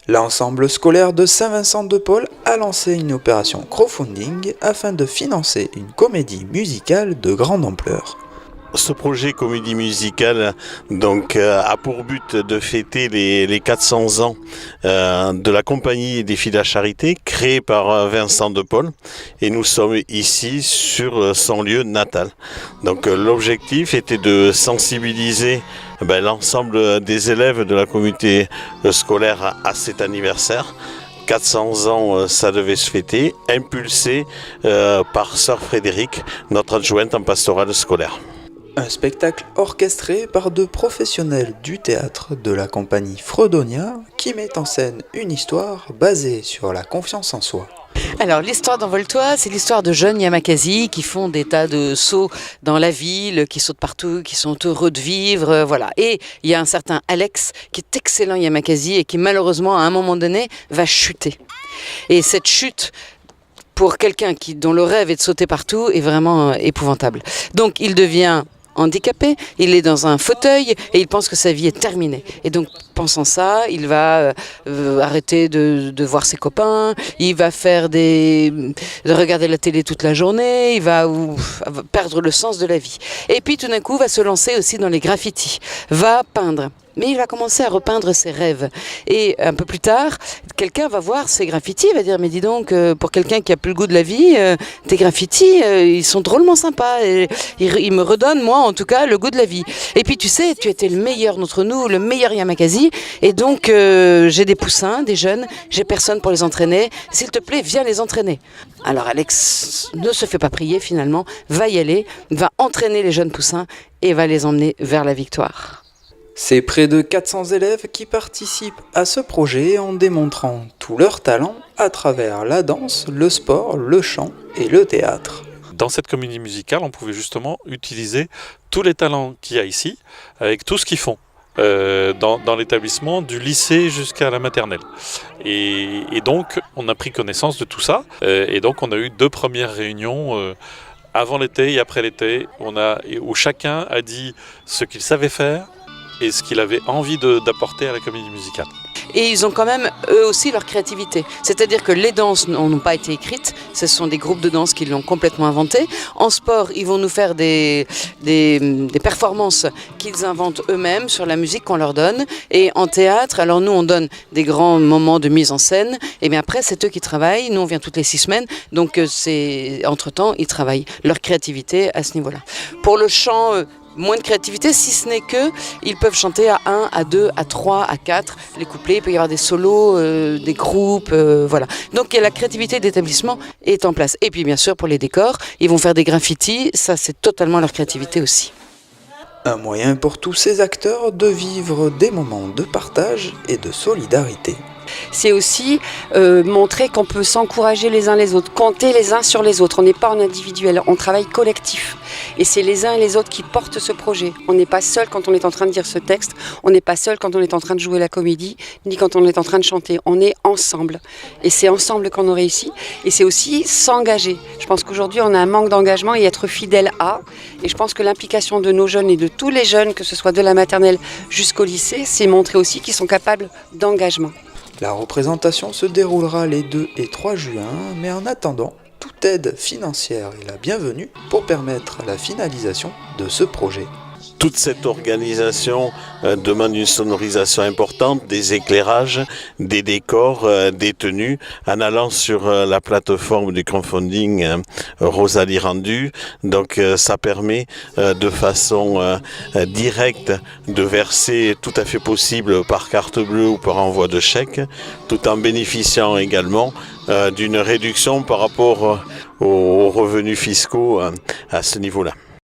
L'ensemble scolaire de Saint-Vincent-de-Paul a lancé une opération crowdfunding afin de financer une comédie musicale de grande ampleur. Ce projet comédie musicale a pour but de fêter les 400 ans de la compagnie des filles de la charité créée par Vincent de Paul, et nous sommes ici sur son lieu natal. L'objectif était de sensibiliser l'ensemble des élèves de la communauté scolaire à cet anniversaire. 400 ans, ça devait se fêter, impulsé par Sœur Frédéric, notre adjointe en pastorale scolaire. Un spectacle orchestré par deux professionnels du théâtre de la compagnie Fredonia qui met en scène une histoire basée sur la confiance en soi. Alors l'histoire d'Envole-toi, c'est l'histoire de jeunes Yamakasi qui font des tas de sauts dans la ville, qui sautent partout, qui sont heureux de vivre, voilà. Et il y a un certain Alex qui est excellent Yamakasi et qui malheureusement à un moment donné va chuter. Et cette chute, pour quelqu'un dont le rêve est de sauter partout, est vraiment épouvantable. Donc il devient handicapé, il est dans un fauteuil et il pense que sa vie est terminée. Et donc, pensant ça, il va arrêter de voir ses copains, il va de regarder la télé toute la journée, il va perdre le sens de la vie. Et puis tout d'un coup, va se lancer aussi dans les graffitis, va peindre. Mais il va commencer à repeindre ses rêves. Et un peu plus tard, quelqu'un va voir ses graffitis, il va dire « Mais dis donc, pour quelqu'un qui a plus le goût de la vie, tes graffitis, ils sont drôlement sympas. Et ils me redonnent, moi, en tout cas, le goût de la vie. Et puis, tu sais, tu étais le meilleur d'entre nous, le meilleur Yamakasi. Et donc, j'ai des poussins, des jeunes, j'ai personne pour les entraîner. S'il te plaît, viens les entraîner. » Alors, Alex ne se fait pas prier, finalement, va y aller, va entraîner les jeunes poussins et va les emmener vers la victoire. C'est près de 400 élèves qui participent à ce projet en démontrant tout leur talent à travers la danse, le sport, le chant et le théâtre. Dans cette comédie musicale, on pouvait justement utiliser tous les talents qu'il y a ici, avec tout ce qu'ils font dans l'établissement, du lycée jusqu'à la maternelle. Et donc, on a pris connaissance de tout ça, et donc on a eu 2 premières réunions avant l'été et après l'été, où chacun a dit ce qu'il savait faire, et ce qu'il avait envie d'apporter à la comédie musicale. Et ils ont quand même, eux aussi, leur créativité. C'est-à-dire que les danses n'ont pas été écrites, ce sont des groupes de danse qui l'ont complètement inventé. En sport, ils vont nous faire des performances qu'ils inventent eux-mêmes sur la musique qu'on leur donne. Et en théâtre, alors nous, on donne des grands moments de mise en scène, et bien après, c'est eux qui travaillent. Nous, on vient toutes les 6 semaines, donc entre-temps, ils travaillent leur créativité à ce niveau-là. Pour le chant, moins de créativité, si ce n'est que ils peuvent chanter à 1, à 2, à 3, à 4, les couplets, il peut y avoir des solos, des groupes, voilà. Donc la créativité d'établissement est en place. Et puis bien sûr pour les décors, ils vont faire des graffitis, ça c'est totalement leur créativité aussi. Un moyen pour tous ces acteurs de vivre des moments de partage et de solidarité. C'est aussi montrer qu'on peut s'encourager les uns les autres, compter les uns sur les autres. On n'est pas en individuel, on travaille collectif. Et c'est les uns et les autres qui portent ce projet. On n'est pas seul quand on est en train de dire ce texte, on n'est pas seul quand on est en train de jouer la comédie, ni quand on est en train de chanter. On est ensemble. Et c'est ensemble qu'on a réussi. Et c'est aussi s'engager. Je pense qu'aujourd'hui, on a un manque d'engagement et être fidèle à. Et je pense que l'implication de nos jeunes et de tous les jeunes, que ce soit de la maternelle jusqu'au lycée, c'est montrer aussi qu'ils sont capables d'engagement. La représentation se déroulera les 2 et 3 juin, mais en attendant, toute aide financière est la bienvenue pour permettre la finalisation de ce projet. Toute cette organisation demande une sonorisation importante, des éclairages, des décors, des tenues. En allant sur la plateforme du crowdfunding Rosalie Rendu, donc ça permet de façon directe de verser tout à fait possible par carte bleue ou par envoi de chèque, tout en bénéficiant également d'une réduction par rapport aux revenus fiscaux à ce niveau-là.